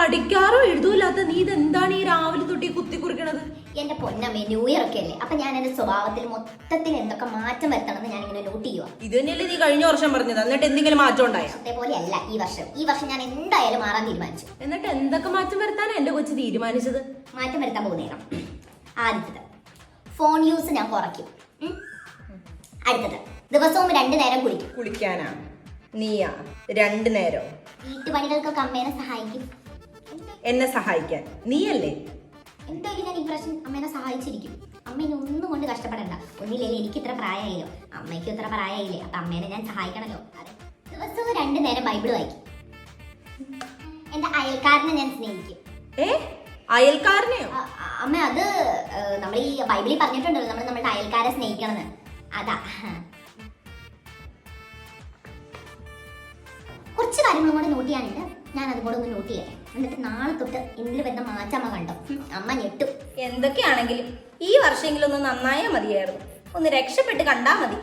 പഠിക്കാറോ എഴുതൂല്ലാത്ത നീ ഇതെന്താണ് ഈ രാവിലെ തൊട്ടി കുത്തി കുറിക്കണത്? എന്റെ പൊന്നമ്മേ, ന്യൂ ഇയർ ഒക്കെ അല്ലേ. അപ്പൊ ഞാൻ എന്റെ സ്വഭാവത്തിൽ മൊത്തത്തിൽ എന്തൊക്കെ മാറ്റം വരുത്തണമെന്ന് ഞാൻ ഇങ്ങനെ നോട്ട് ചെയ്യുക. ഇത് തന്നെയല്ലേ നീ കഴിഞ്ഞ വർഷം പറഞ്ഞത്? എന്നിട്ട് എന്തെങ്കിലും മാറ്റം ഉണ്ടായോ? അതേപോലെയല്ല ഈ വർഷം ഞാൻ എന്തായാലും മാറാൻ തീരുമാനിച്ചു. എന്നിട്ട് എന്തൊക്കെ മാറ്റം വരുത്താനാ എന്റെ കൊച്ചു തീരുമാനിച്ചത്? മാറ്റം വരുത്താൻ പോകുന്നേരം ആദ്യത്തത്, ഫോൺ യൂസ് ഞാൻ കുറയ്ക്കും. അടുത്തത്, ദിവസവും 2 നേരം കുളിക്കും. കുളിക്കാനാ? നീയാ 2 നേരം? വീട്ടുപണികൾക്കൊക്കെ അമ്മേനെ സഹായിക്കും. എന്നെ സഹായിക്കാൻ നീയല്ലേ? എന്തായാലും ഞാൻ ഈ പ്രാവശ്യം അമ്മേനെ സഹായിച്ചിരിക്കും. അമ്മേനെ ഒന്നും കൊണ്ട് കഷ്ടപ്പെടണ്ട. ഒന്നില്ലേ, എനിക്ക് ഇത്ര പ്രായമായില്ലോ, അമ്മയ്ക്കും ഇത്ര പ്രായമായില്ലേ, അപ്പൊ അമ്മേനെ ഞാൻ സഹായിക്കണല്ലോ. ദിവസവും 2 നേരം ബൈബിൾ വായിക്കും. എന്റെ അയൽക്കാരനെ ഞാൻ സ്നേഹിക്കും. അയൽക്കാരനെയോ? അമ്മ, അത് നമ്മൾ ഈ ബൈബിളിൽ പറഞ്ഞിട്ടുണ്ടല്ലോ, നമ്മൾ നമ്മുടെ അയൽക്കാരെ സ്നേഹിക്കണമെന്ന്. അതാ. കുറച്ച് കാര്യങ്ങളും കൂടെ നോട്ട് ചെയ്യാനുണ്ട്. ഞാൻ അതും കൂടെ ഒന്ന് നോട്ട് ചെയ്യട്ടെ. എന്നിട്ട് നാളെ തൊട്ട് എന്തിൽ വരുന്ന മാറ്റം അമ്മ കണ്ടോ, അമ്മ ഞെട്ടും. എന്തൊക്കെയാണെങ്കിലും ഈ വർഷമെങ്കിലും ഒന്ന് നന്നായാൽ മതിയായിരുന്നു. ഒന്ന് രക്ഷപ്പെട്ട് കണ്ടാ മതി.